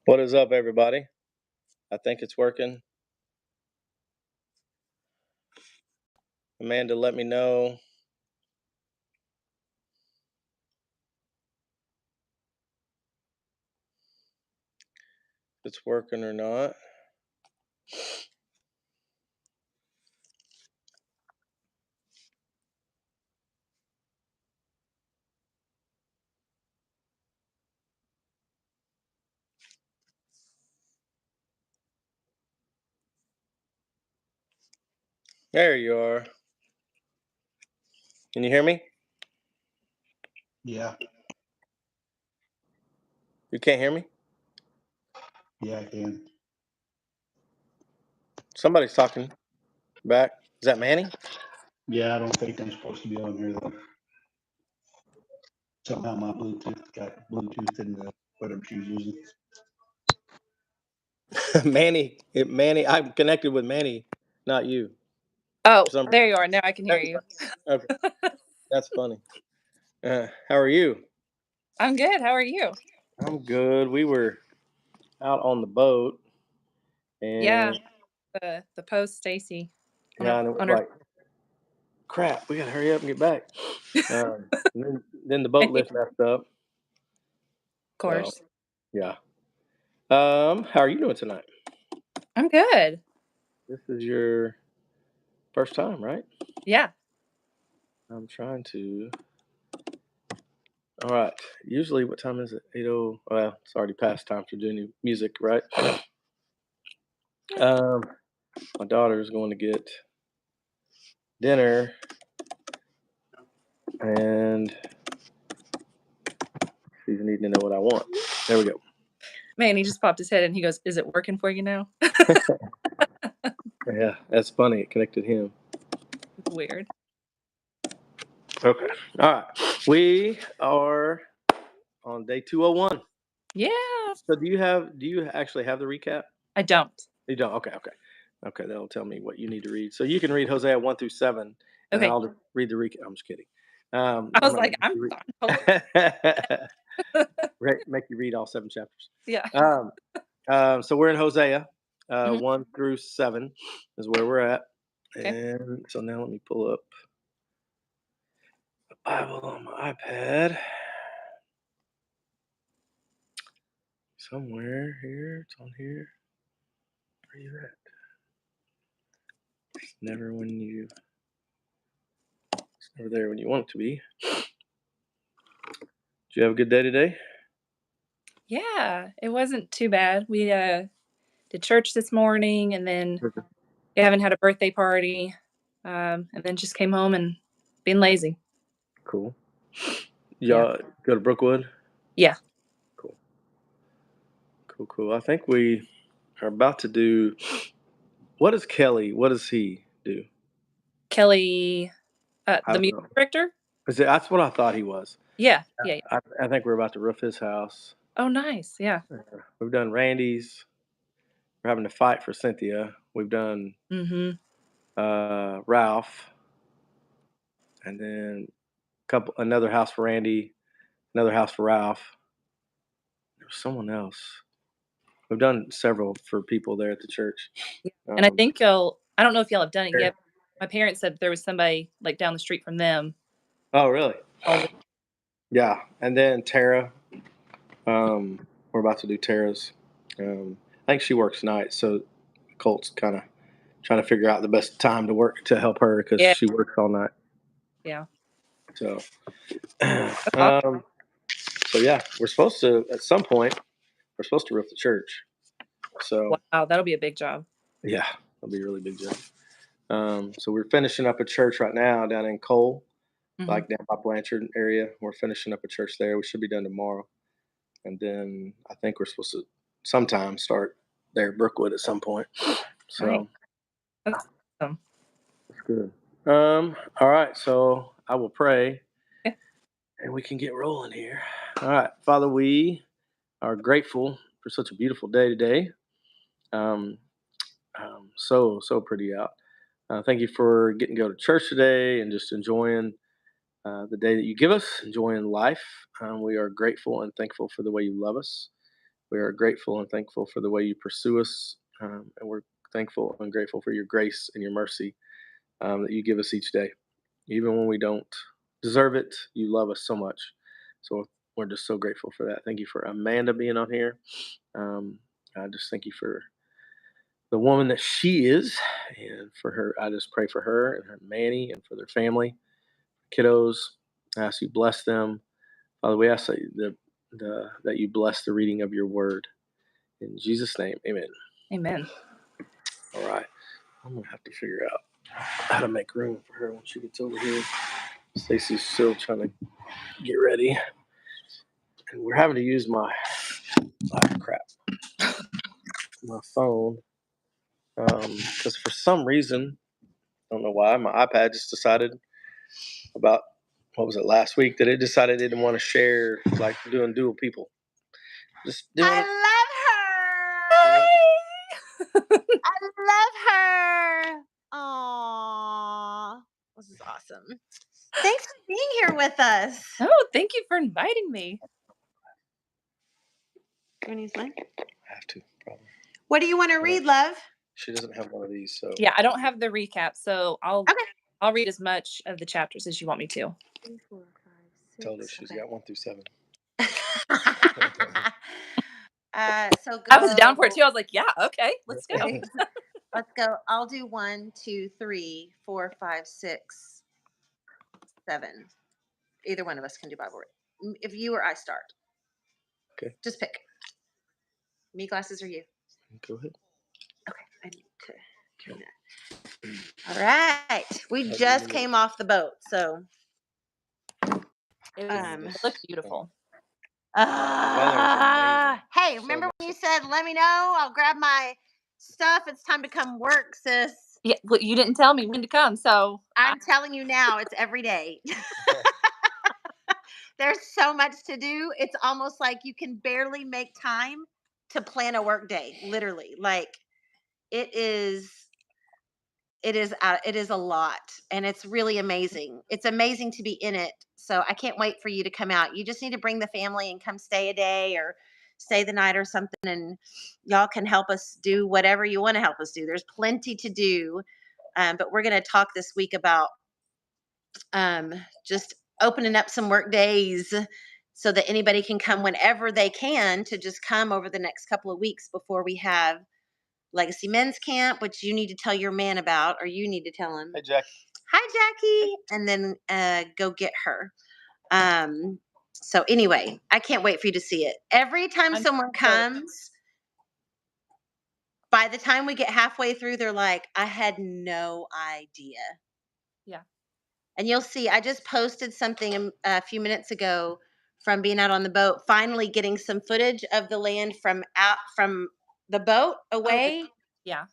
What is up, everybody? I think it's working. Amanda, let me know. If it's working or not. There you are. Can you hear me? Yeah, You can't hear me? yeah, I can. Somebody's talking back. Is that Manny? Yeah, I don't think I'm supposed to be on here though. Somehow my Bluetooth got Bluetooth in the whatever she's using. Manny. I'm connected with Manny, not you. Oh, Some, there you are. Now I can hear there you you. are. Okay, that's funny. How are you? I'm good. How are you? I'm good. We were out on the boat, Yeah, and the post Stacey on yeah, her and it was on her like, crap. We gotta hurry up and get back. And then the boat lift of messed up. So course. yeah. How are you doing tonight? I'm good. This is your first time, right? Yeah. I'm trying to. All right. Usually, what time is it? 8:00. Well, it's already past time for doing music, right? Um, my daughter's going to get dinner, and she's needing to know what I want. There we go. Man, he just popped his head and he goes, "Is it working for you now?" Yeah, that's funny. It connected him. Weird. Okay. All right. We are on day 201. Yeah. So do you actually have the recap? I don't. You don't. Okay. Okay. Okay. That'll tell me what you need to read. So you can read Hosea 1 through 7, and then Okay. I'll just read the recap. I'm just kidding. I I'm was not like, gonna I'm make totally. make you read all 7 chapters. Yeah. So we're in Hosea Mhm. 1 through 7 is where we're at, Okay. and so now let me pull up the Bible on my iPad somewhere here. It's on here. Where you at? It's never when you. It's never there when you want it to be. Did you have a good day today? Yeah. It wasn't too bad. We did church this morning, and then Gavin had a birthday party, and then just came home and being lazy. Cool. Yeah. Y'all go to Brookwood? Yeah. Cool. Cool, cool. I think we are about to do. What is Kelly? What does he do? Kelly, I the don't music know. director. That's what I thought he was. Yeah. Yeah. Yeah. I think we're about to roof his house. Oh, nice. Yeah. We've done Randy's. We're having to fight for Cynthia. We've done Mhm. Ralph, and then another house for Randy, another house for Ralph. There was someone else. We've done several for people there at the church. Yeah. And I Um, think I don't know if y'all have done it yet. My parents said there was somebody like down the street from them. oh, really? Oh, Yeah, and then Tara. We're about to do Tara's. I think she works nights, so Colt's kind of trying to figure out the best time to work to help her because yeah. she works all night. Yeah. So, That's awesome. so yeah, we're supposed to at some point. We're supposed to roof the church. So Wow, that'll be a big job. yeah, that'll be a really big job. So we're finishing up a church right now down in Cole, Mhm. like down by Blanchard area. We're finishing up a church there. We should be done tomorrow, and then I think we're supposed to sometime start there at Brookwood at some point. Nice. So That's awesome. that's good. All right, so I will pray, Okay. and we can get rolling here. All right, Father, we are grateful for such a beautiful day today. Um, so pretty out. Thank you for getting to go to church today and just enjoying the day that you give us, enjoying life. We are grateful and thankful for the way you love us. We are grateful and thankful for the way you pursue us, and we're thankful and grateful for your grace and your mercy that you give us each day. Even when we don't deserve it, you love us so much. So we're just so grateful for that. Thank you for Amanda being on here. Um, I just thank you for the woman that she is, and for her. I just pray for her and her Manny and for their family, kiddos. I ask you bless them, Father. We ask that that you bless the reading of your word in Jesus' name. Amen. Amen. All right, I'm gonna have to figure out how to make room for her when she gets over here. Stacey's still trying to get ready, and we're having to use my my phone because for some reason, I don't know why, my iPad just decided about what was it last week that it decided it didn't want to share like doing dual people. Just doing I it. love her. I love her. Aww. This is awesome. Thanks for being here with us. Oh, thank you for inviting me. Granny's line. I have to probably. What do you want to read, love? She doesn't have one of these, so Yeah, I don't have the recap, so Okay. I'll read as much of the chapters as you want me to. 3, 4, 5, 6. told her she's got 1 through 7. So go. I was down for it too. I was like, yeah, okay, let's go. Let's go. I'll do 1, 2, 3, 4, 5, 6, 7. Either one of us can do Bible reading. If you or I start. Okay. Just pick. Me glasses or you? Go ahead. Okay. I need to turn that. All right. We just came off the boat, so. It looked beautiful. Hey, remember when you said, let me know? I'll grab my stuff. It's time to come work, sis. Yeah, well, you didn't tell me when to come, so I'm telling you now, it's every day. There's so much to do. It's almost like you can barely make time to plan a work day, literally. Like it is a lot, and it's really amazing. It's amazing to be in it. So I can't wait for you to come out. You just need to bring the family and come stay a day or stay the night or something, and y'all can help us do whatever you want to help us do. There's plenty to do. But we're going to talk this week about just opening up some work days so that anybody can come whenever they can, to just come over the next couple of weeks before we have Legacy Men's Camp, which you need to tell your man about, or you need to tell him. Hey, Jackie. Hi, Jackie. And then go get her. So anyway, I can't wait for you to see it. Every time someone comes, by the time we get halfway through, they're like, I had no idea. Yeah. And you'll see, I just posted something a few minutes ago from being out on the boat, finally getting some footage of the land from the boat away. Oh, yeah.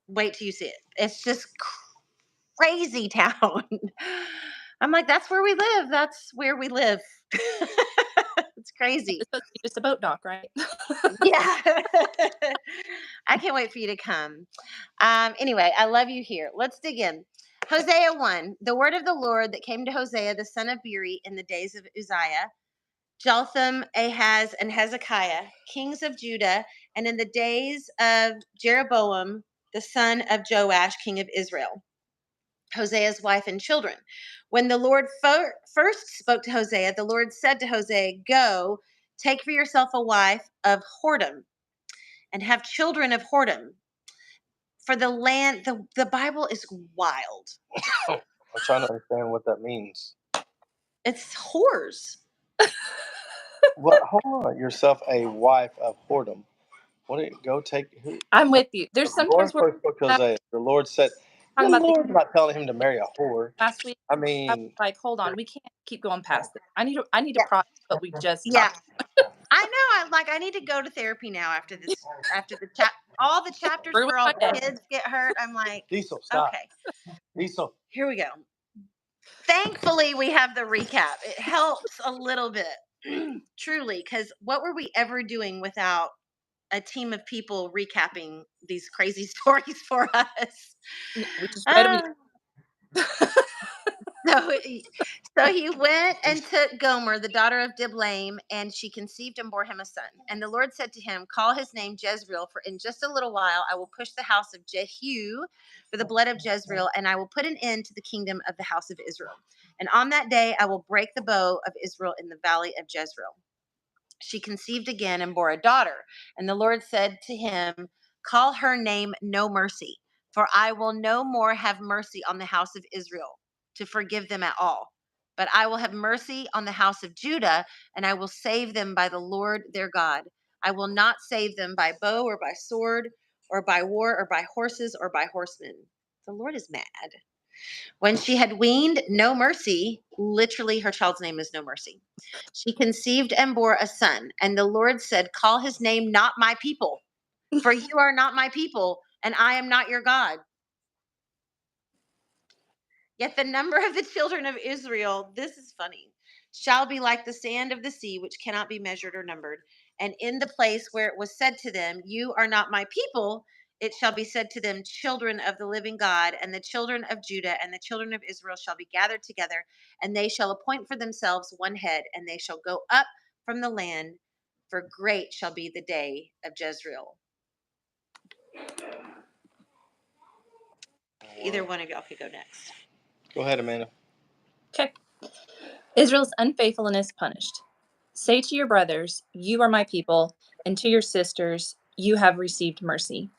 Wait till you see it. It's just crazy town. I'm like, that's where we live. That's where we live. It's crazy. It's supposed to be just a boat dock, right? Yeah. I can't wait for you to come. Anyway, I love you here. Let's dig in. Hosea 1, the word of the Lord that came to Hosea, the son of Beeri, in the days of Uzziah, Jotham, Ahaz, and Hezekiah, kings of Judah, and in the days of Jeroboam, the son of Joash, king of Israel, Hosea's wife and children. When the Lord first spoke to Hosea, the Lord said to Hosea, go, take for yourself a wife of whoredom, and have children of whoredom. For the land, the Bible is wild. I'm trying to understand what that means. It's whores. Well, hold on. Yourself a wife of whoredom. What do you go take? I'm with you. There's The Lord sometimes where first spoke to Hosea. The Lord said, the talking about Lord's not telling him to marry a whore. last week. I I was mean, like, hold on, we can't keep going past this. I need to process what we just Yeah. talked. I know. I need to go to therapy now after this. After all the chapters Ruined where all my the day. kids get hurt. I'm like, Diesel, stop. okay, Diesel. here we go. Thankfully, we have the recap. It helps a little bit, truly, because what were we ever doing without a team of people recapping these crazy stories for us? We just read them. So he went and took Gomer, the daughter of Diblaim, and she conceived and bore him a son. And the Lord said to him, call his name Jezreel, for in just a little while I will push the house of Jehu for the blood of Jezreel, and I will put an end to the kingdom of the house of Israel. And on that day I will break the bow of Israel in the valley of Jezreel. She conceived again and bore a daughter. And the Lord said to him, call her name No Mercy, for I will no more have mercy on the house of Israel to forgive them at all. But I will have mercy on the house of Judah, and I will save them by the Lord their God. I will not save them by bow or by sword or by war or by horses or by horsemen. The Lord is mad. When she had weaned No Mercy, literally her child's name is No Mercy, she conceived and bore a son. And the Lord said, call his name Not My People, for you are not my people, and I am not your God. Yet the number of the children of Israel, this is funny, shall be like the sand of the sea, which cannot be measured or numbered. And in the place where it was said to them, you are not my people, it shall be said to them, children of the living God, and the children of Judah and the children of Israel shall be gathered together, and they shall appoint for themselves one head, and they shall go up from the land, for great shall be the day of Jezreel. Either one of y'all could go next. Go ahead, Amanda. Okay. Israel's unfaithfulness punished. Say to your brothers, you are my people, and to your sisters, you have received mercy.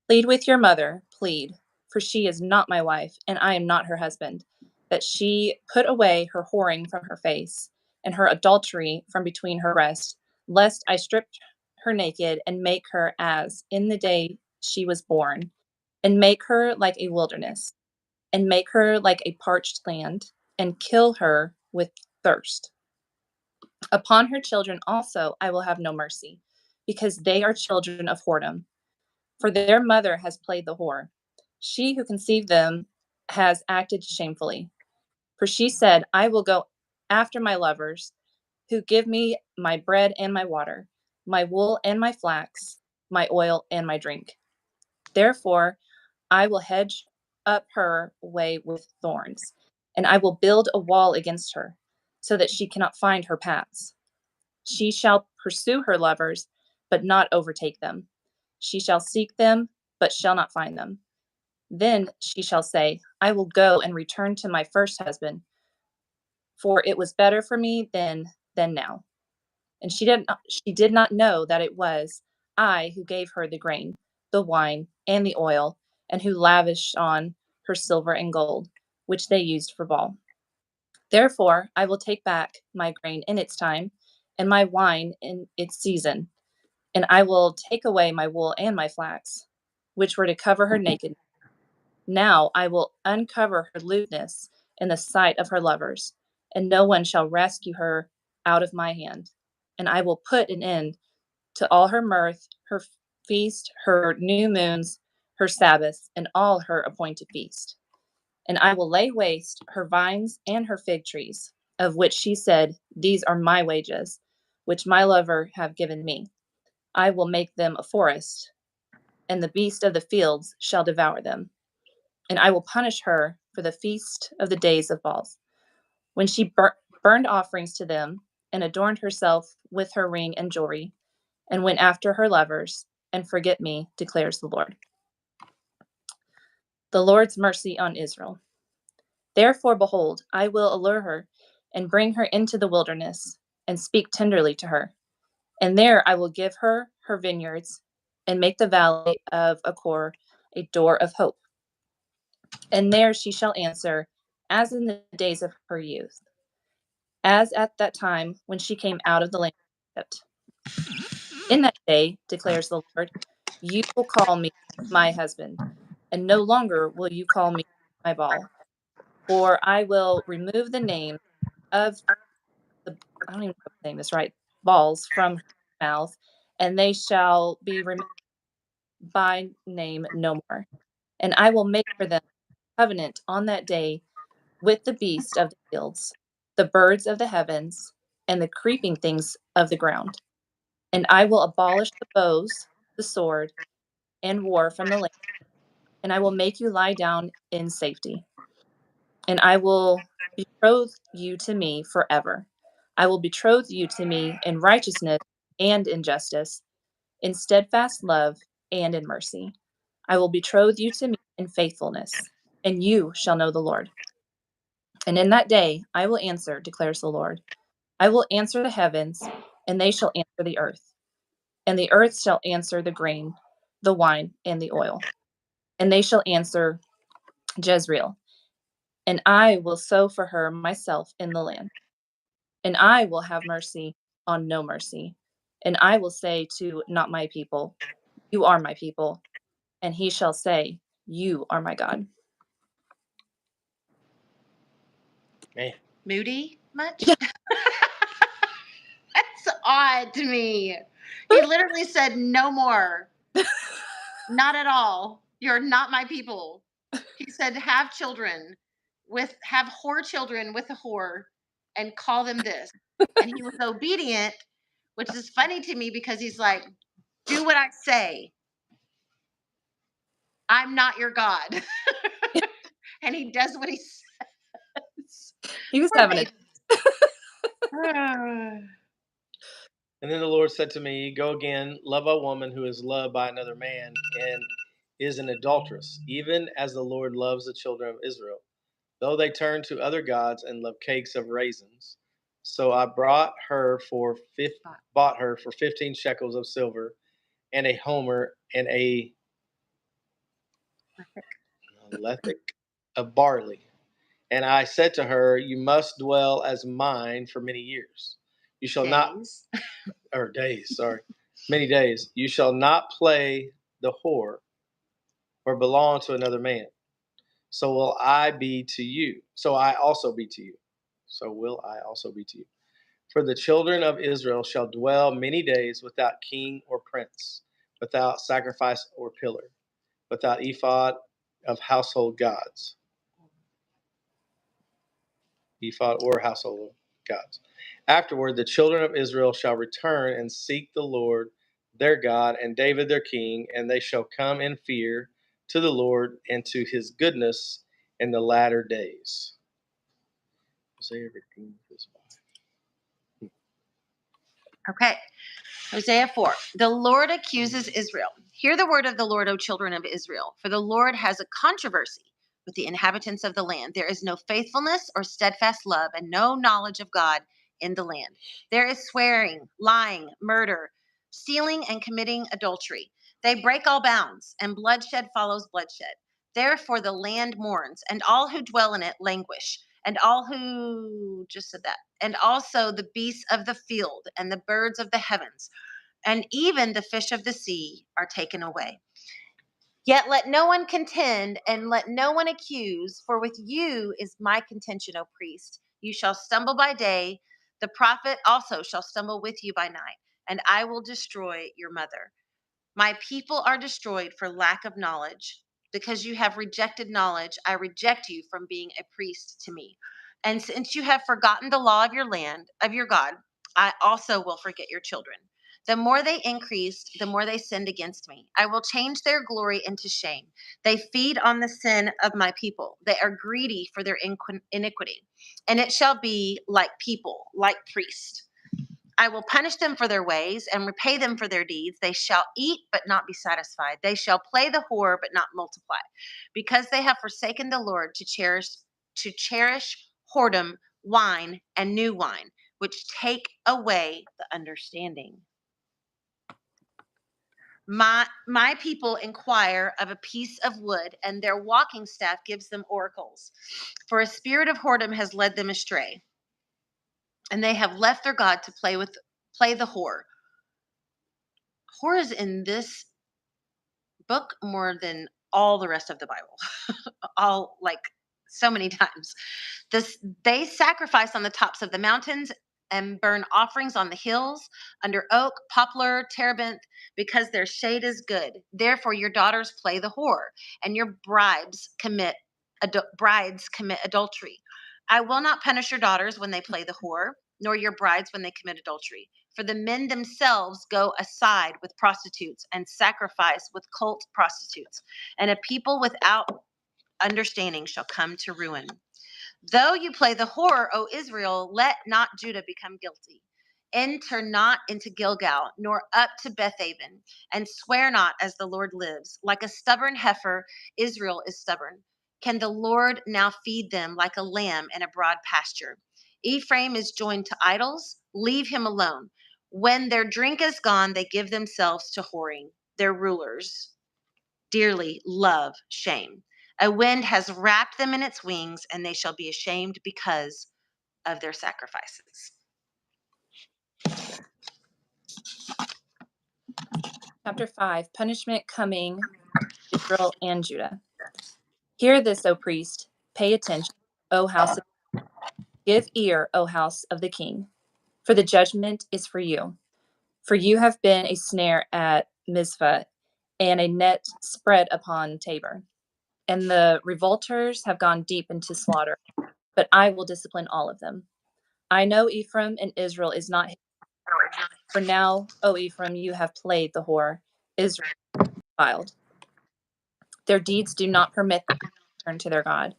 Plead with your mother, plead, for she is not my wife, and I am not her husband, that she put away her whoring from her face, and her adultery from between her breasts, lest I strip her naked and make her as in the day she was born, and make her like a wilderness, and make her like a parched land, and kill her with thirst. Upon her children also I will have no mercy, because they are children of whoredom. For their mother has played the whore. She who conceived them has acted shamefully. For she said, I will go after my lovers, who give me my bread and my water, my wool and my flax, my oil and my drink. Therefore, I will hedge up her way with thorns, and I will build a wall against her, so that she cannot find her paths. She shall pursue her lovers, but not overtake them. She shall seek them, but shall not find them. Then she shall say, I will go and return to my first husband, for it was better for me then than now. And she did not know that it was I who gave her the grain, the wine, and the oil, and who lavished on her silver and gold, which they used for Baal. Therefore, I will take back my grain in its time, and my wine in its season, and I will take away my wool and my flax, which were to cover her naked. Now I will uncover her lewdness in the sight of her lovers, and no one shall rescue her out of my hand. And I will put an end to all her mirth, her feast, her new moons, her Sabbaths, and all her appointed feast. And I will lay waste her vines and her fig trees, of which she said, these are my wages, which my lover have given me. I will make them a forest, and the beast of the fields shall devour them. And I will punish her for the feast of the days of Baals, when she burned offerings to them, and adorned herself with her ring and jewelry, and went after her lovers, and forget me, declares the Lord. The Lord's mercy on Israel. Therefore, behold, I will allure her, and bring her into the wilderness, and speak tenderly to her. And there I will give her her vineyards, and make the valley of Achor a door of hope. And there she shall answer, as in the days of her youth, as at that time when she came out of the land of Egypt. In that day, declares the Lord, you will call me my husband, and no longer will you call me my Baal. For I will remove the name of I don't even know if I'm saying this right, Baals from her mouth, and they shall be remembered by name no more. And I will make for them a covenant on that day with the beast of the fields, the birds of the heavens, and the creeping things of the ground. And I will abolish the bows, the sword, and war from the land, and I will make you lie down in safety. and I will betroth you to me forever. I will betroth you to me in righteousness and in justice, in steadfast love and in mercy. I will betroth you to me in faithfulness, and you shall know the Lord. And in that day I will answer, declares the Lord. I will answer the heavens, and they shall answer the earth. And the earth shall answer the grain, the wine, and the oil. And they shall answer Jezreel. And I will sow for her myself in the land. And I will have mercy on no mercy. And I will say to not my people, you are my people. And he shall say, you are my God. Man. Moody much? Yeah. That's odd to me. He literally said, no more. Not at all. You're not my people. He said, have whore children with a whore and call them this. And he was obedient, which is funny to me because he's like, do what I say. I'm not your God. And he does what he says. He was Poor having a baby. And then the Lord said to me, go again, love a woman who is loved by another man and is an adulteress, even as the Lord loves the children of Israel, though they turn to other gods and love cakes of raisins. So I bought her for 15 shekels of silver and a homer and a lethek of barley. And I said to her, you must dwell as mine for many years. You shall not, or days, sorry, many days. You shall not play the whore or belong to another man. So will I be to you. So I also be to you. So will I also be to you. For the children of Israel shall dwell many days without king or prince, without sacrifice or pillar, without ephod of household gods. Ephod or household gods. Afterward, the children of Israel shall return and seek the Lord their God and David their king, and they shall come in fear to the Lord and to his goodness in the latter days. Hosea 15:5. Okay. Hosea 4. The Lord accuses Israel. Hear the word of the Lord, O children of Israel. For the Lord has a controversy with the inhabitants of the land. There is no faithfulness or steadfast love and no knowledge of God in the land. There is swearing, lying, murder, stealing, and committing adultery. They break all bounds, and bloodshed follows bloodshed. Therefore the land mourns, and all who dwell in it languish, and all who just said that, and also the beasts of the field and the birds of the heavens, and even the fish of the sea are taken away. Yet let no one contend, and let no one accuse, for with you is my contention, O priest. You shall stumble by day, the prophet also shall stumble with you by night, and I will destroy your mother. My people are destroyed for lack of knowledge. Because you have rejected knowledge, I reject you from being a priest to me. And since you have forgotten the law of your land, of your God, I also will forget your children. The more they increased, the more they sinned against me. I will change their glory into shame. They feed on the sin of my people. They are greedy for their iniquity. And it shall be like people, like priests. I will punish them for their ways and repay them for their deeds. They shall eat but not be satisfied. They shall play the whore but not multiply, because they have forsaken the Lord to cherish whoredom, wine, and new wine, which take away the understanding. My people inquire of a piece of wood, and their walking staff gives them oracles. For a spirit of whoredom has led them astray, and they have left their God to play the whore. Whore is in this book more than all the rest of the Bible. All, like, so many times. They sacrifice on the tops of the mountains and burn offerings on the hills under oak, poplar, terebinth, because their shade is good. Therefore your daughters play the whore, and your brides commit adultery. I will not punish your daughters when they play the whore, nor your brides when they commit adultery. For the men themselves go aside with prostitutes and sacrifice with cult prostitutes, and a people without understanding shall come to ruin. Though you play the whore, O Israel, let not Judah become guilty. Enter not into Gilgal, nor up to Bethaven, and swear not as the Lord lives. Like a stubborn heifer, Israel is stubborn. Can the Lord now feed them like a lamb in a broad pasture? Ephraim is joined to idols. Leave him alone. When their drink is gone, they give themselves to whoring. Their rulers dearly love shame. A wind has wrapped them in its wings, and they shall be ashamed because of their sacrifices. Chapter 5, Punishment Coming, Israel and Judah. Hear this, O priest. Pay attention, O house of Give ear, O house of the king, for the judgment is for you. For you have been a snare at Mizpah and a net spread upon Tabor. And the revolters have gone deep into slaughter, but I will discipline all of them. I know Ephraim and Israel is not his. For now, O Ephraim, you have played the whore. Israel defiled. Their deeds do not permit them to turn to their God.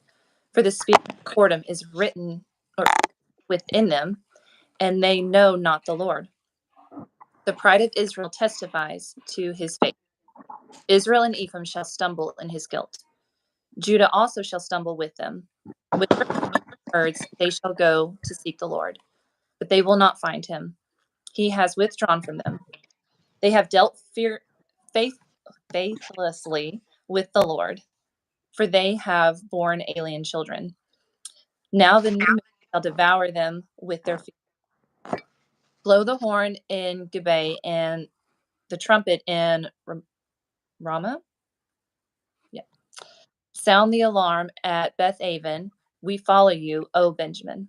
For the spirit of whoredom is written or within them, and they know not the Lord. The pride of Israel testifies to his faith. Israel and Ephraim shall stumble in his guilt. Judah also shall stumble with them. With herds they shall go to seek the Lord, but they will not find him. He has withdrawn from them. They have dealt faithlessly with the Lord, for they have borne alien children. Now the new men shall devour them with their feet. Blow the horn in Gibeah and the trumpet in Ramah. Yeah. Sound the alarm at Bethaven. We follow you, O Benjamin.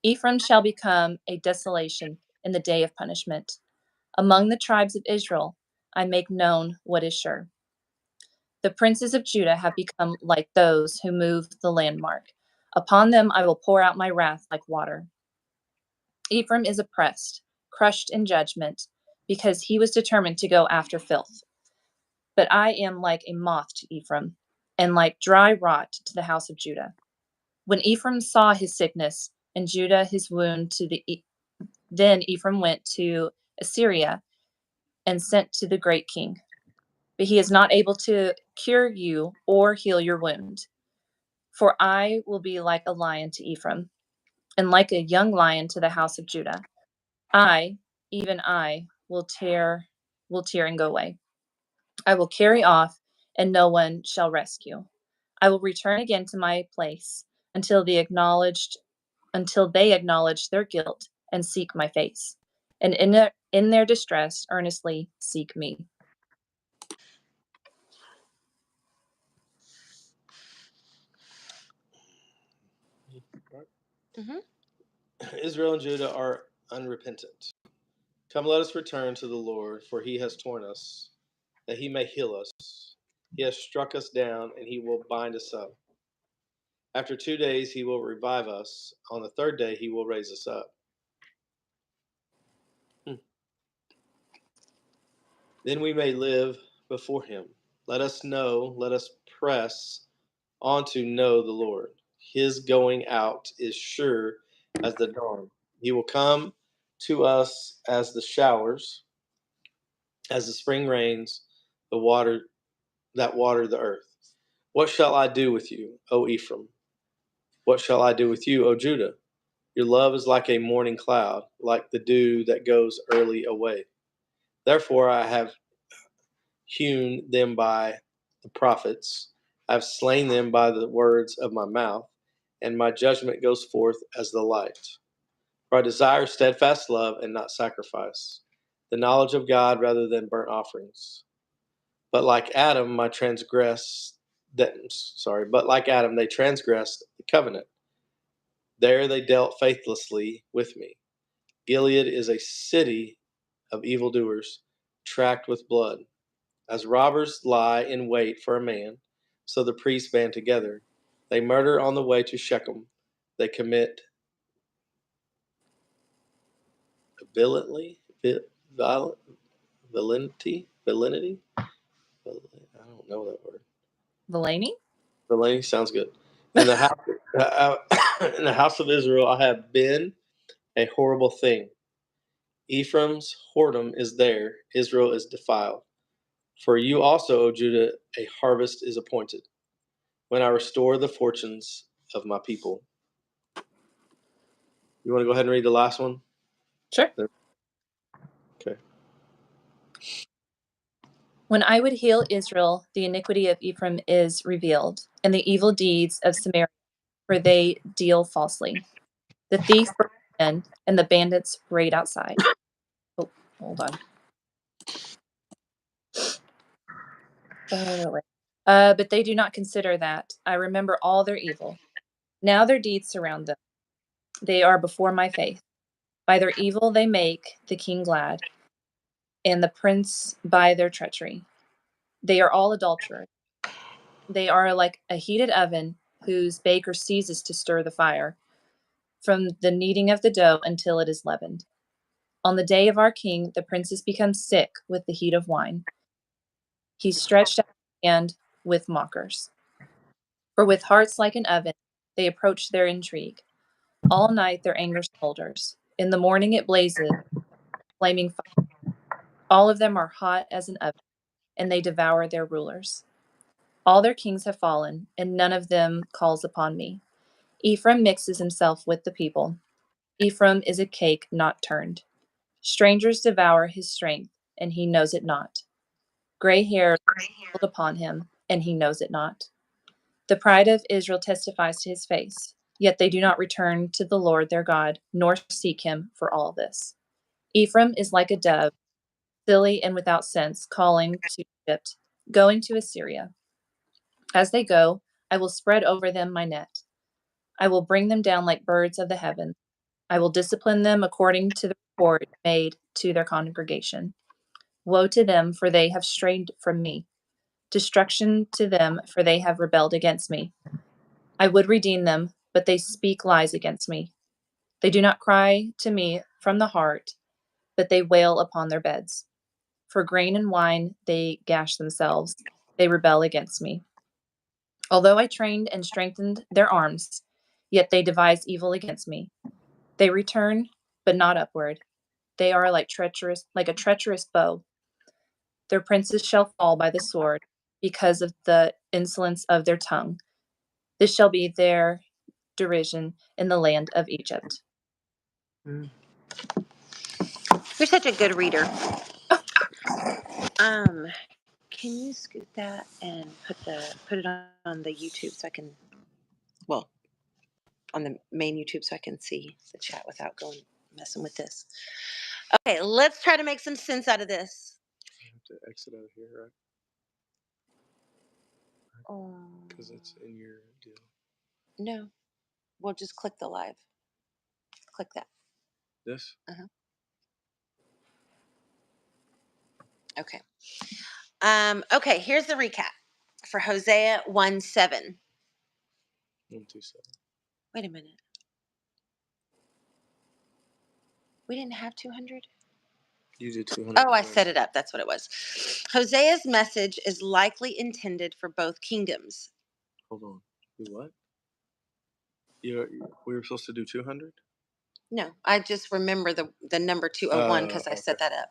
Ephraim shall become a desolation in the day of punishment. Among the tribes of Israel, I make known what is sure. The princes of Judah have become like those who move the landmark. Upon them I will pour out my wrath like water. Ephraim is oppressed, crushed in judgment, because he was determined to go after filth. But I am like a moth to Ephraim, and like dry rot to the house of Judah. When Ephraim saw his sickness, and Judah his wound, then Ephraim went to Assyria and sent to the great king. But he is not able to cure you or heal your wound. For I will be like a lion to Ephraim, and like a young lion to the house of Judah. I, even I, will tear and go away. I will carry off, and no one shall rescue. I will return again to my place until they acknowledge their guilt and seek my face, and in their distress earnestly seek me. Mhm. Israel and Judah are unrepentant. Come, let us return to the Lord, for he has torn us, that he may heal us. He has struck us down, and he will bind us up. After 2 days he will revive us. On the third day he will raise us up. Then we may live before him. Let us press on to know the Lord. His going out is sure as the dawn. He will come to us as the showers, as the spring rains, the water that water the earth. What shall I do with you, O Ephraim? What shall I do with you, O Judah? Your love is like a morning cloud, like the dew that goes early away. Therefore I have hewn them by the prophets. I have slain them by the words of my mouth, and my judgment goes forth as the light. For I desire steadfast love and not sacrifice, the knowledge of God rather than burnt offerings. But like Adam, they transgressed the covenant. There they dealt faithlessly with me. Gilead is a city of evildoers, tracked with blood. As robbers lie in wait for a man, so the priests band together. They murder on the way to Shechem. They commit violently, villainy. I don't know that word. Villainy? Villainy sounds good. In the house, In the house of Israel, I have been a horrible thing. Ephraim's whoredom is there, Israel is defiled. For you also, O Judah, a harvest is appointed, when I restore the fortunes of my people. You want to go ahead and read the last one? Sure. Okay. When I would heal Israel, the iniquity of Ephraim is revealed, and the evil deeds of Samaria, for they deal falsely. The thief breaks in, and the bandits raid outside. Oh, hold on. Wait. But they do not consider that. I remember all their evil. Now their deeds surround them. They are before my face. By their evil they make the king glad, and the prince by their treachery. They are all adulterers. They are like a heated oven whose baker ceases to stir the fire, from the kneading of the dough until it is leavened. On the day of our king, the princes become sick with the heat of wine. He stretched out his hand with mockers. For with hearts like an oven, they approach their intrigue. All night their anger smolders. In the morning it blazes, flaming fire. All of them are hot as an oven, and they devour their rulers. All their kings have fallen, and none of them calls upon me. Ephraim mixes himself with the people. Ephraim is a cake not turned. Strangers devour his strength, and he knows it not. Gray hair settled upon him, and he knows it not. The pride of Israel testifies to his face, yet they do not return to the Lord their God, nor seek him for all this. Ephraim is like a dove, silly and without sense, calling to Egypt, going to Assyria. As they go, I will spread over them my net. I will bring them down like birds of the heavens. I will discipline them according to the report made to their congregation. Woe to them, for they have strayed from me. Destruction to them, for they have rebelled against me. I would redeem them, but they speak lies against me. They do not cry to me from the heart, but they wail upon their beds. For grain and wine they gash themselves. They rebel against me. Although I trained and strengthened their arms, yet they devise evil against me. They return, but not upward. They are like a treacherous bow. Their princes shall fall by the sword because of the insolence of their tongue. This shall be their derision in the land of Egypt. You're such a good reader. Can you scoot that and put it on the YouTube so I can, well, on the main YouTube so I can see the chat without going messing with this. Okay, let's try to make some sense out of this. I have to exit out of here, right? Because it's in your deal. No, we'll just click the live. Click that. This? Okay. Okay, here's the recap for Hosea 1:7. 127. Wait a minute. We didn't have 200? You did 200. Oh, I set it up. That's what it was. Hosea's message is likely intended for both kingdoms. Hold on. Do what? We were supposed to do 200? No, I just remember the number 201 because I set that up.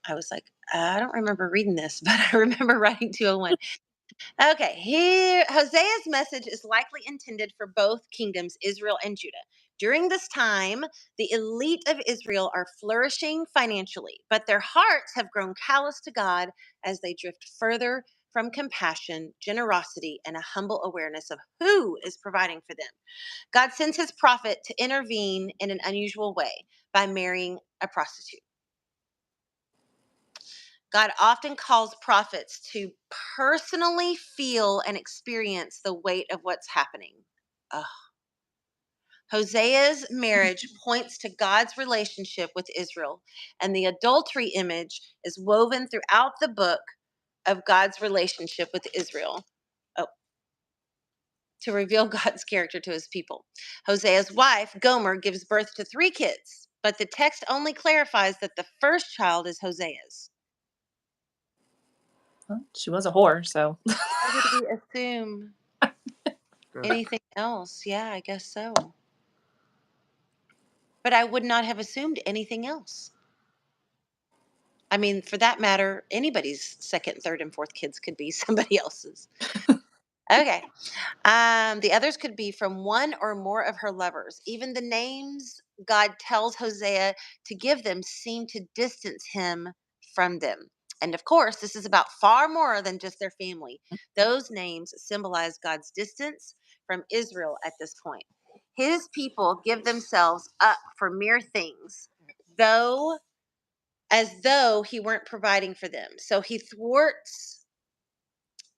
I was like, I don't remember reading this, but I remember writing 201. Okay, here Hosea's message is likely intended for both kingdoms, Israel and Judah. During this time, the elite of Israel are flourishing financially, but their hearts have grown callous to God as they drift further from compassion, generosity, and a humble awareness of who is providing for them. God sends his prophet to intervene in an unusual way by marrying a prostitute. God often calls prophets to personally feel and experience the weight of what's happening. Ugh. Hosea's marriage points to God's relationship with Israel, and the adultery image is woven throughout the book of God's relationship with Israel. To reveal God's character to his people. Hosea's wife, Gomer, gives birth to 3 kids, but the text only clarifies that the first child is Hosea's. Well, she was a whore, so. Why would we assume? Anything else? Yeah, I guess so. But I would not have assumed anything else. I mean, for that matter, anybody's second, third, and fourth kids could be somebody else's. Okay. The others could be from one or more of her lovers. Even the names God tells Hosea to give them seem to distance him from them. And of course, this is about far more than just their family. Those names symbolize God's distance from Israel at this point. His people give themselves up for mere things, though as though he weren't providing for them. So he thwarts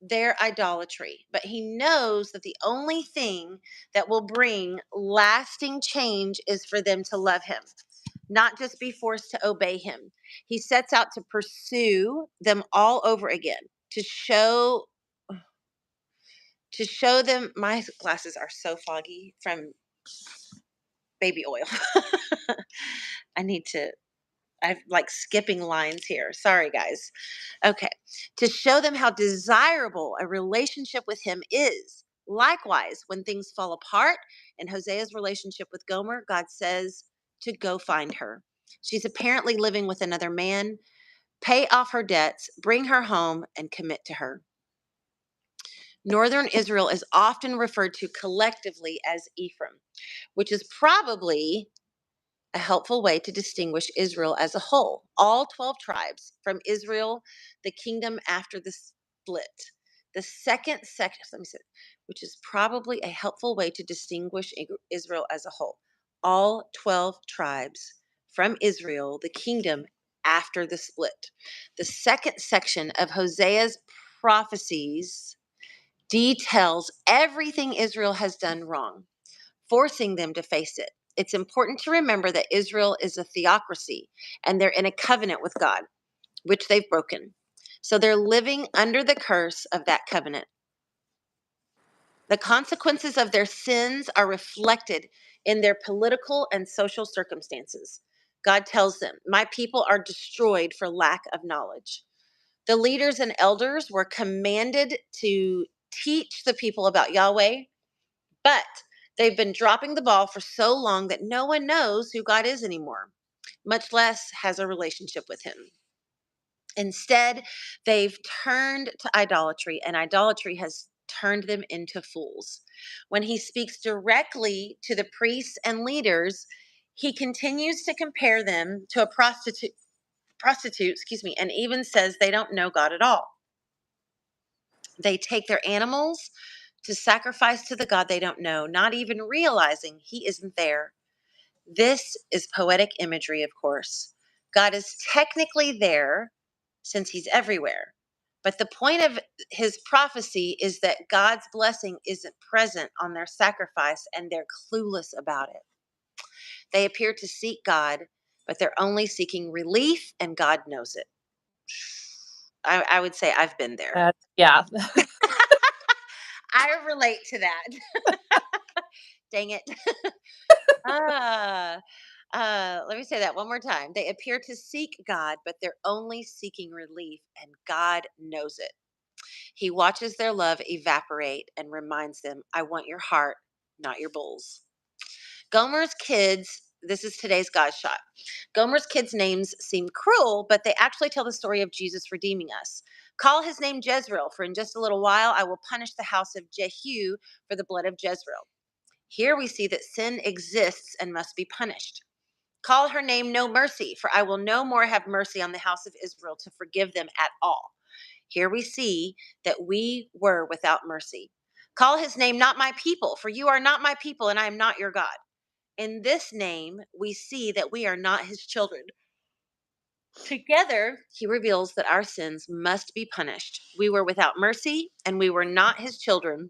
their idolatry, but he knows that the only thing that will bring lasting change is for them to love him, not just be forced to obey him. He sets out to pursue them all over again, to show them. My glasses are so foggy from baby oil. I'm like skipping lines here. Sorry, guys. Okay. To show them how desirable a relationship with him is. Likewise, when things fall apart in Hosea's relationship with Gomer, God says to go find her. She's apparently living with another man. Pay off her debts, bring her home, and commit to her. Northern Israel is often referred to collectively as Ephraim, which is probably a helpful way to distinguish Israel as a whole. All 12 tribes from Israel, the kingdom after the split. The second section, let me say, which is probably a helpful way to distinguish Israel as a whole. All 12 tribes from Israel, the kingdom after the split. The second section of Hosea's prophecies details everything Israel has done wrong, forcing them to face it. It's important to remember that Israel is a theocracy and they're in a covenant with God, which they've broken. So they're living under the curse of that covenant. The consequences of their sins are reflected in their political and social circumstances. God tells them, "My people are destroyed for lack of knowledge." The leaders and elders were commanded to teach the people about Yahweh, but they've been dropping the ball for so long that no one knows who God is anymore, much less has a relationship with him. Instead, they've turned to idolatry, and idolatry has turned them into fools. When he speaks directly to the priests and leaders, he continues to compare them to a prostitute, and even says they don't know God at all. They take their animals to sacrifice to the God they don't know, not even realizing he isn't there. This is poetic imagery, of course. God is technically there since he's everywhere. But the point of his prophecy is that God's blessing isn't present on their sacrifice and they're clueless about it. They appear to seek God, but they're only seeking relief and God knows it. I would say I've been there. Yeah. I relate to that. Dang it. Ah, let me say that one more time. They appear to seek God, but they're only seeking relief, and God knows it. He watches their love evaporate and reminds them, "I want your heart, not your bulls." Gomer's kids, this is today's God shot. Gomer's kids' names seem cruel, but they actually tell the story of Jesus redeeming us. Call his name Jezreel, for in just a little while I will punish the house of Jehu for the blood of Jezreel. Here we see that sin exists and must be punished. Call her name No Mercy, for I will no more have mercy on the house of Israel to forgive them at all. Here we see that we were without mercy. Call his name Not My People, for you are not my people and I am not your God. In this name, we see that we are not his children. Together, he reveals that our sins must be punished. We were without mercy and we were not his children.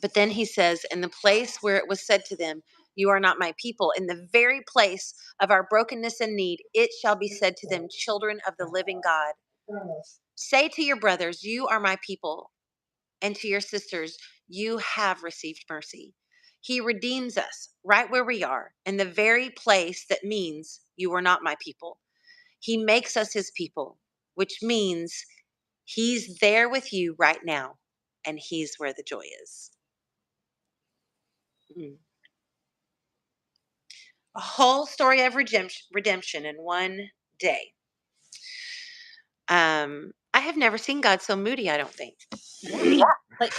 But then he says, in the place where it was said to them, "You are not my people," in the very place of our brokenness and need, it shall be said to them, "Children of the living God." Say to your brothers, "You are my people," and to your sisters, "You have received mercy." He redeems us right where we are, in the very place that means you are not my people. He makes us his people, which means he's there with you right now, and he's where the joy is. Mm. A whole story of redemption in one day. I have never seen God so moody, I don't think. Yeah. Like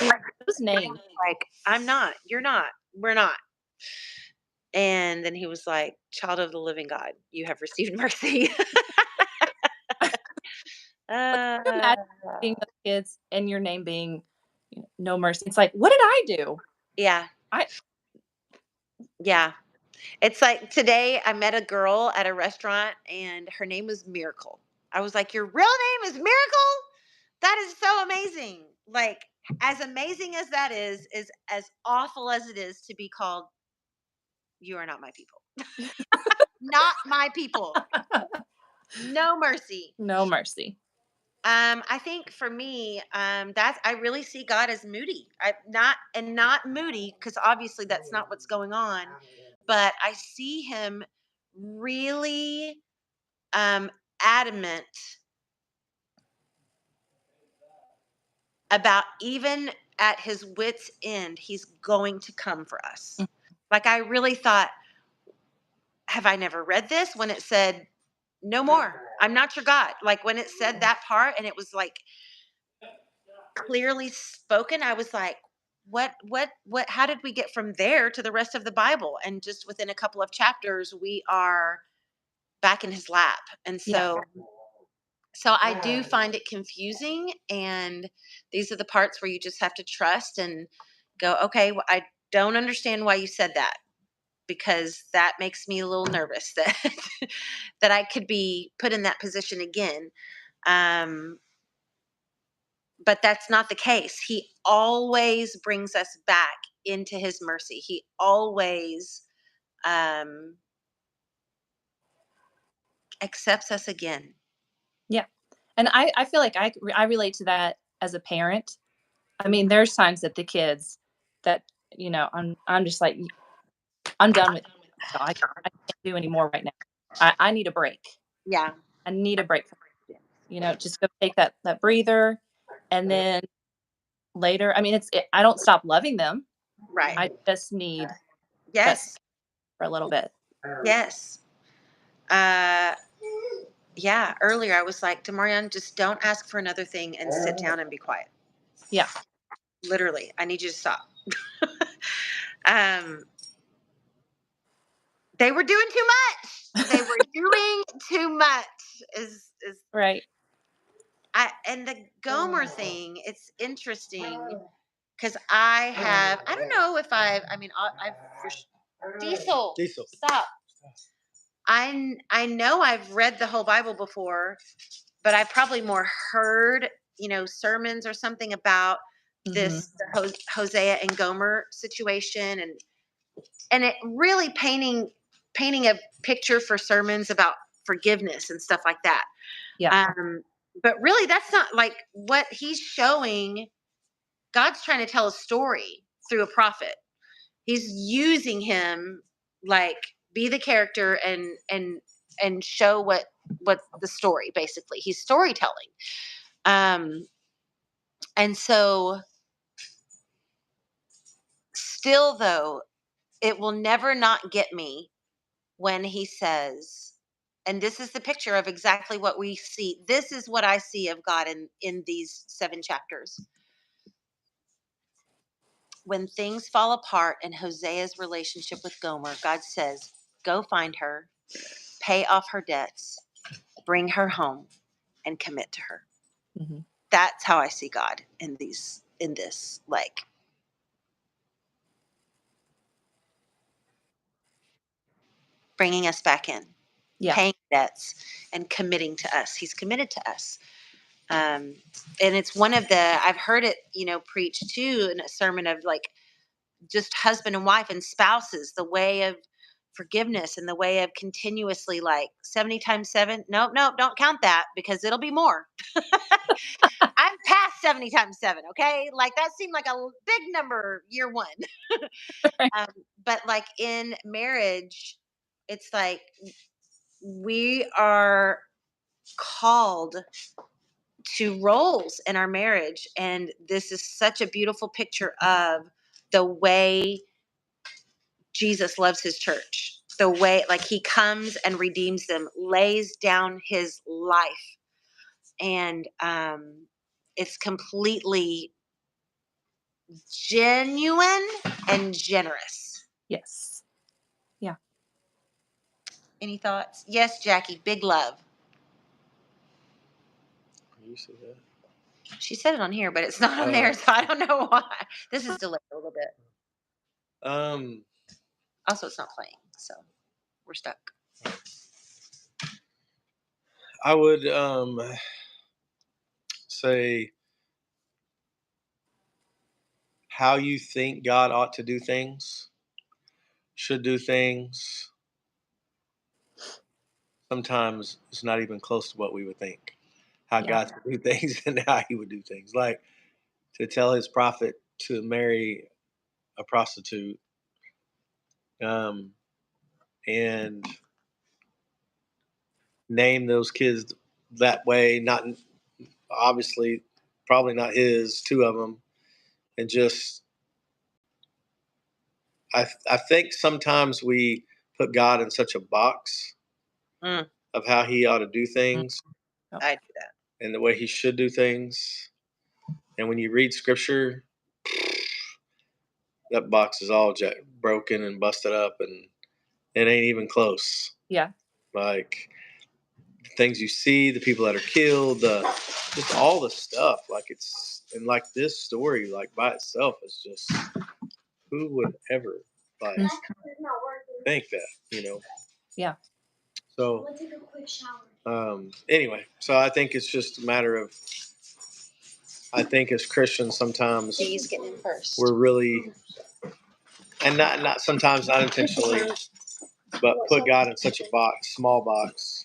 those names. Like, I'm not, you're not, we're not. And then he was like, child of the living God, you have received mercy. Like, can you uh, imagine being those kids and your name being No Mercy? It's like, what did I do? yeah, I yeah. It's like today I met a girl at a restaurant and her name was Miracle. I was like, your real name is Miracle? That is so amazing. Like, as amazing as that is as awful as it is to be called, you are not my people. Not my people. No mercy. No mercy. I think for me, that's I really see God as moody. Not moody because obviously that's not what's going on, but I see him really adamant about even at his wits' end, he's going to come for us. Mm. Like I really thought, have I never read this when it said, no more, I'm not your God? Like when it said that part and it was like clearly spoken, I was like, what, how did we get from there to the rest of the Bible? And just within a couple of chapters, we are back in his lap. And Yeah. so I do find it confusing. And these are the parts where you just have to trust and go, okay, well, I don't understand why you said that, because that makes me a little nervous that that I could be put in that position again. But that's not the case. He always brings us back into his mercy. He always um, accepts us again. Yeah. And I feel like I relate to that as a parent. I mean, there's times that the kids that, I'm just like, I'm done with I can't do any more right now. I need a break. Yeah, I need a break from just go take that breather. And then later, I mean, I don't stop loving them. right. I just need that Yes, space for a little bit. yes. Uh, yeah, earlier I was like, Demarion, just don't ask for another thing and sit down and be quiet. Yeah. Literally, I need you to stop. um, they were doing too much. They were doing too much. Is Right. and the Gomer thing, it's interesting because I don't know if I mean, Diesel, Diesel. stop. I know I've read the whole Bible before, but I probably more heard, sermons or something about Mm-hmm. this the Hosea and Gomer situation, and it really painting a picture for sermons about forgiveness and stuff like that. Yeah. But really, that's not like what he's showing. God's trying to tell a story through a prophet. He's using him, like, be the character and show what the story, basically. He's storytelling. And so still though, it will never not get me when he says, and this is the picture of exactly what we see. This is what I see of God in these 7 chapters. When things fall apart in Hosea's relationship with Gomer, God says, go find her, pay off her debts, bring her home, and commit to her. Mm-hmm. That's how I see God in this, like, bringing us back in, Yeah. paying debts, and committing to us. He's committed to us. And it's one of I've heard it, preached too in a sermon of like just husband and wife and spouses, the way of forgiveness and the way of continuously, like 70 times 7. Nope, don't count that because it'll be more. I'm past 70 times 7. Okay. Like that seemed like a big number year 1. um, but like in marriage, it's like we are called to roles in our marriage. And this is such a beautiful picture of the way Jesus loves his church. The way, like, he comes and redeems them, lays down his life. And it's completely genuine and generous. Yes. Yeah. Any thoughts? Yes, Jackie, big love. You see that? She said it on here, but it's not on there, so I don't know why. This is delayed a little bit. Also, it's not playing, so we're stuck. I would say how you think God ought to do things, should do things. Sometimes it's not even close to what we would think. How Yeah. God would do things and how he would do things. Like to tell his prophet to marry a prostitute, and name those kids that way. Not obviously, probably not his. Two of them, and just I think sometimes we put God in such a box Mm. of how he ought to do things I do that. and the way he should do things. And when you read scripture, that box is all broken and busted up, and it ain't even close. Yeah. Like the things you see, the people that are killed, just all the stuff. Like it's, and like this story, like by itself is just, who would ever like think that? Yeah. So anyway, so I think it's just a matter of, I think as Christians sometimes He's getting in first. we're really, and not sometimes not intentionally, but put God in such a box, small box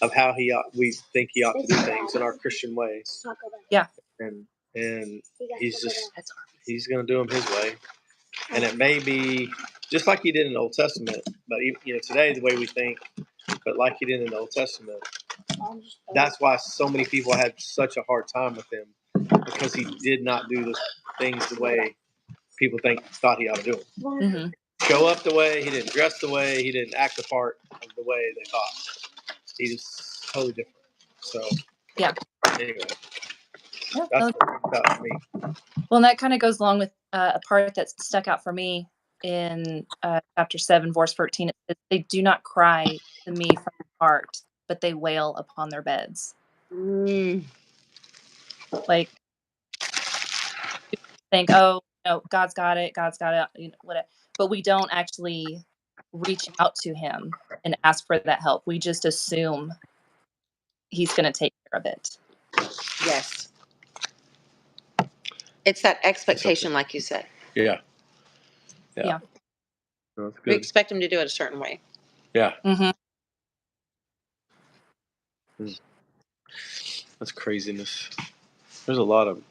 of how we think he ought to do things in our Christian way. Yeah. And he's going to do them his way. And it may be just like he did in the Old Testament, but today the way we think, but like he did in the Old Testament. That's why so many people had such a hard time with him, because he did not do the things the way people thought he ought to do them. Mm-hmm. Show up the way, he didn't dress the way, he didn't act the part of the way they thought. He was totally different. So Yeah. Anyway, Yeah, that's me. Well, and that kind of goes along with a part that stuck out for me in chapter 7, verse 13. It says, "They do not cry to me from the heart, but they wail upon their beds." Mm. Like, think, oh, no, God's got it, whatever. But we don't actually reach out to him and ask for that help. We just assume he's going to take care of it. Yes. It's that expectation, like you said. Yeah. Yeah. That's We good. expect him to do it a certain way. Yeah. Mm-hmm. That's craziness. There's a lot of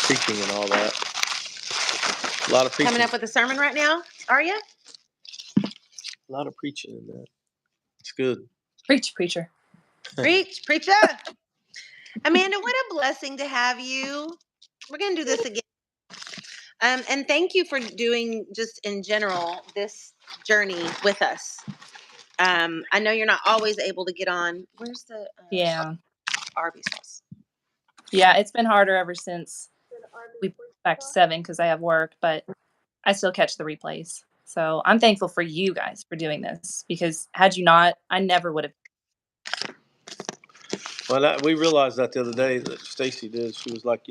preaching and all that. A lot of preaching. Coming up with a sermon right now, are you? A lot of preaching in that. It's good. Preach, preacher. Preach, preacher. Amanda, what a blessing to have you. We're going to do this again. And thank you for doing, just in general, this journey with us. I know you're not always able to get on. Where's the Yeah. Arby's house? Yeah, it's been harder ever since we put back to 7 because I have work, but I still catch the replays. So I'm thankful for you guys for doing this, because had you not, I never would have. Well, we realized that the other day that Stacey did. She was like,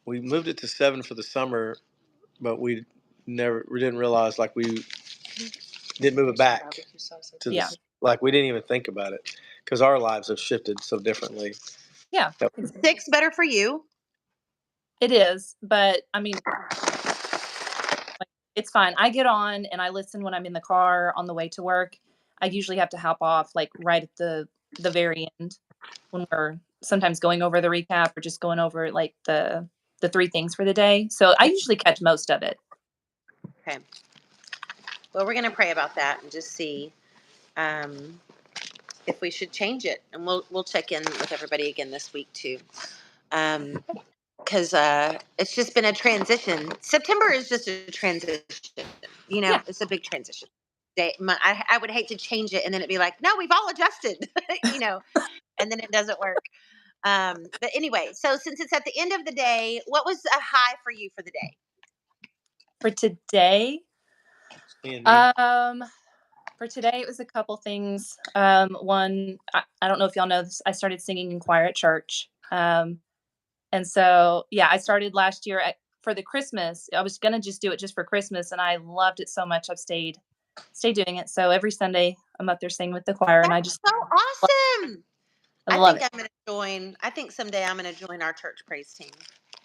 we moved it to 7 for the summer, but we didn't realize, like, we didn't move it back to Yeah. like we didn't even think about it because our lives have shifted so differently. Yeah. 6 better for you. It is, but I mean, like, it's fine. I get on and I listen when I'm in the car on the way to work. I usually have to hop off like right at the very end when we're sometimes going over the recap or just going over like the 3 things for the day. So I usually catch most of it. Okay. Well, we're going to pray about that and just see if we should change it, and we'll check in with everybody again this week too. because it's just been a transition. September is just a transition. Yeah. It's a big transition. I would hate to change it and then it'd be like, no, we've all adjusted, and then it doesn't work. But anyway, so since it's at the end of the day, what was a high for you for the day? For today, Seeing me. for today, it was a couple things. One, I don't know if y'all know this, I started singing in choir at church. And so, yeah, I started last year for the Christmas. I was going to just do it just for Christmas, and I loved it so much. I've stayed doing it. So every Sunday I'm up there singing with the choir, and I That's just so awesome. I I love think it. I'm going to join. I think someday I'm going to join our church praise team.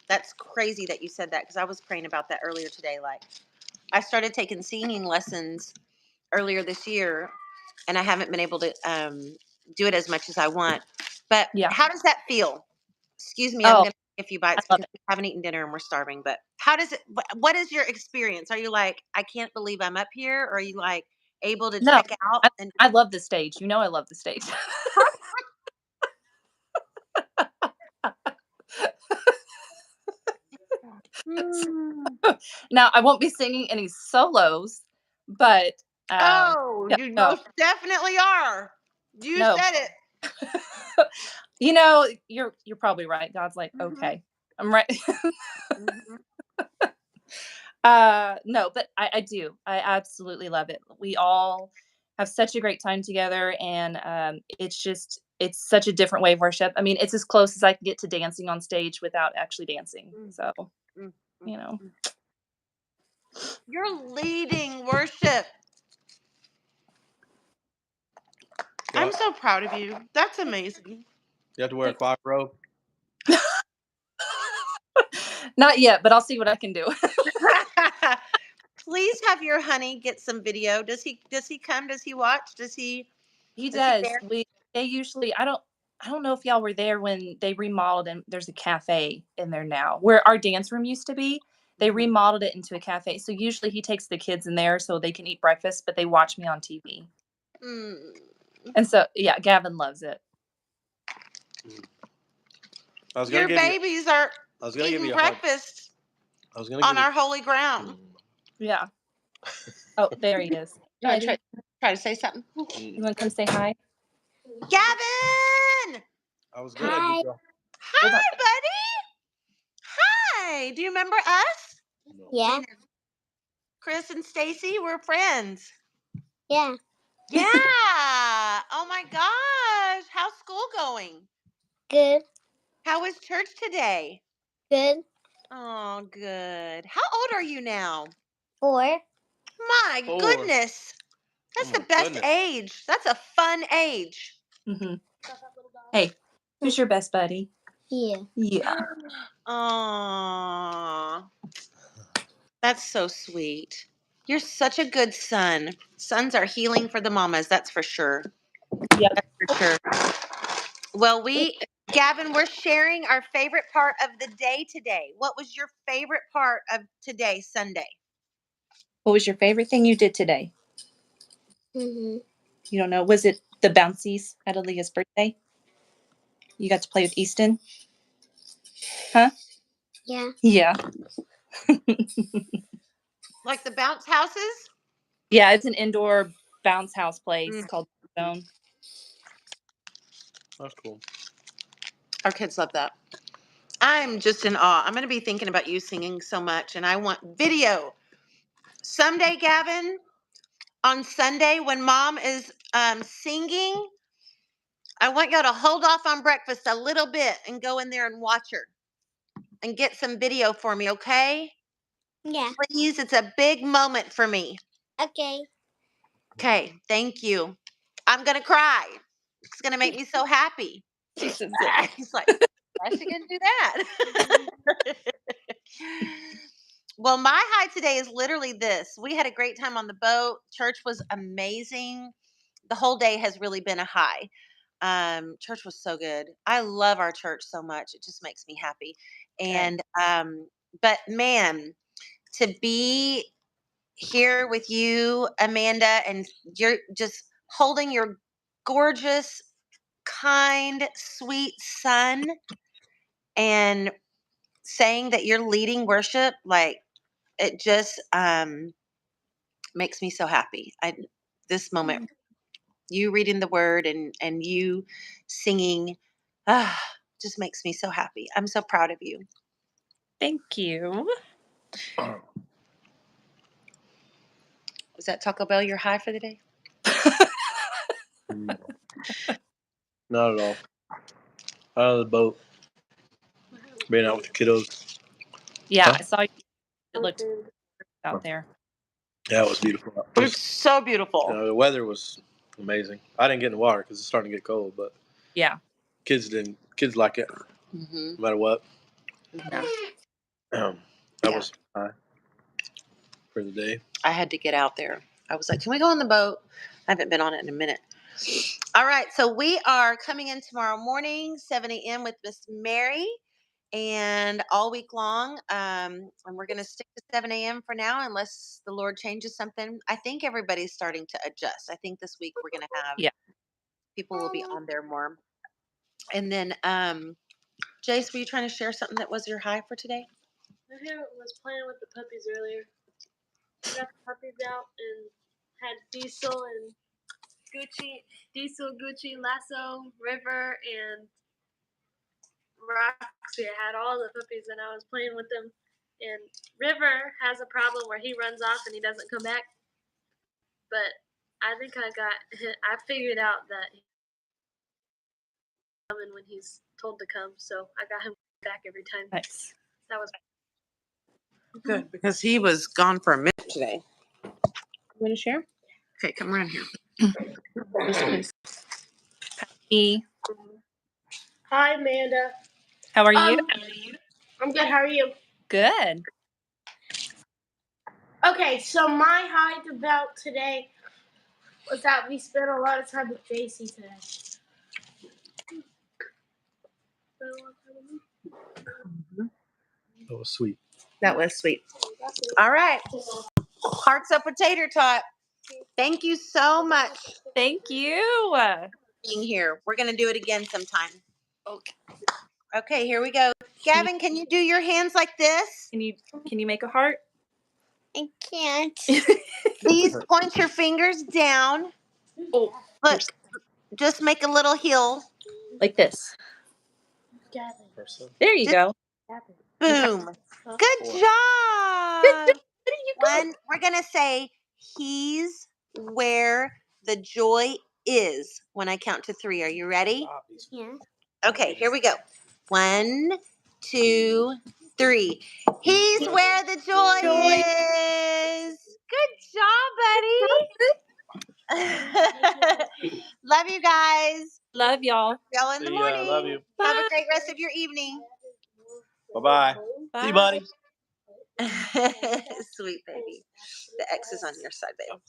That's crazy that you said that because I was praying about that earlier today. Like, I started taking singing lessons earlier this year, and I haven't been able to do it as much as I want. But Yeah. how does that feel? Excuse me, I'm Oh, going to take a few bites I love because we haven't eaten dinner and we're starving. But how does it? What is your experience? Are you like, I can't believe I'm up here? Or are you like able to No, check out and? I love the stage. I love the stage. Hmm. Now, I won't be singing any solos, but Oh, yeah, you no, most definitely are. You no. said it. You're probably right. God's like, Mhm. okay, I'm right. Mhm. No, but I do. I absolutely love it. We all have such a great time together, and it's such a different way of worship. I mean, it's as close as I can get to dancing on stage without actually dancing. Mm, So, mm, mm, you know, mm. You're leading worship. Yeah. I'm so proud of you. That's amazing. You have to wear a choir robe. not yet, but I'll see what I can do. Please have your honey get some video. Does he come? Does he watch? He Is he does. there? They usually I don't know if y'all were there when they remodeled and there's a cafe in there now where our dance room used to be. They Mhm. remodeled it into a cafe. So usually he takes the kids in there so they can eat breakfast, but they watch me on TV. Mm. And so yeah, Gavin loves it. I was gonna Your give you. babies are I was gonna give eating you a hug. breakfast I was gonna on give you. our holy ground. Yeah. Oh, there he is. You want to Ready? try to say something? You want to come say hi? Gavin! I was gonna give you. Hold on. Hi, buddy. Hi. Do you remember us? No. Yeah. Chris and Stacey, we're friends. Yeah. Yeah. Oh my gosh. How's school going? Good. How was church today? Good. Oh, good. How old are you now? 4. My 4. goodness. Oh That's the my best goodness. age. That's a fun age. Mm-hmm. Hey, who's your best buddy? Yeah. Yeah. Aww. That's so sweet. You're such a good son. Sons are healing for the mamas, that's for sure. Yep. That's for sure. Well, Gavin, we're sharing our favorite part of the day today. What was your favorite part of today, Sunday? What was your favorite thing you did today? Mhm. You don't know. Was it the bouncies at Aaliyah's birthday? You got to play with Easton? Huh? Yeah. Yeah. Like the bounce houses? Yeah, it's an indoor bounce house place Mm. called Stone. That's cool. Our kids love that. I'm just in awe. I'm going to be thinking about you singing so much, and I want video. Someday, Gavin, on Sunday when mom is singing, I want y'all to hold off on breakfast a little bit and go in there and watch her and get some video for me, okay? Yeah. Please, it's a big moment for me. Okay. Okay, thank you. I'm going to cry. It's going to make me so happy. He's He's like, why is she going to do that? Well, my high today is literally this. We had a great time on the boat. Church was amazing. The whole day has really been a high. Church was so good. I love our church so much. It just makes me happy. And but man, to be here with you, Amanda, and you're just holding your gorgeous, kind, sweet son, and saying that you're leading worship, like it just makes me so happy. This moment, you reading the word and you singing, just makes me so happy. I'm so proud of you. Thank you. Was that Taco Bell your high for the day? Not at all. Out of the boat. Being out with the kiddos. Yeah, Huh? I saw you. It looked out there. Yeah, it was beautiful. It's so beautiful. The weather was amazing. I didn't get in the water because it's starting to get cold, but Yeah. kids didn't. Kids like it Mm-hmm. no matter what. Yeah. That Yeah. was high for the day. I had to get out there. I was like, can we go on the boat? I haven't been on it in a minute. All right. So we are coming in tomorrow morning, 7 a.m. with Miss Mary, and all week long. And we're going to stick to 7 a.m. for now, unless the Lord changes something. I think everybody's starting to adjust. I think this week we're going to have people will be on there more. And then, Jace, were you trying to share something that was your high for today? My favorite was playing with the puppies earlier. I got the puppies out and had Diesel, Gucci, Lasso, River, and Roxy. I had all the puppies and I was playing with them. And River has a problem where he runs off and he doesn't come back. But I think I figured out that he's coming when he's told to come. So I got him back every time. Nice. That was Good, because he was gone for a minute today. You want to share? Okay, come around here. This place. E, Hi, Amanda. how are you? I'm good. How are you? Good. Okay, so my high about today was that we spent a lot of time with Stacey today. That was sweet. That was sweet. All right. Hearts up with tater tot. Thank you so much for Thank you. being here. We're going to do it again sometime. Okay. Okay, here we go. Gavin, can you do your hands like this? Can you make a heart? I can't. Please point your fingers down. Oh, Look, just make a little heel. like this. Gavin. There you go. Boom. Good job. We're going to say, he's where the joy is when I count to 3. Are you ready? Yeah. Okay, here we go. 1, 2, 3. He's where the joy is. Good job, buddy. Love you guys. Love y'all. Y'all in the See ya. morning. Love you. Have Bye. a great rest of your evening. Bye-bye. Bye. See you, buddy. Sweet baby. The X is on your side, babe.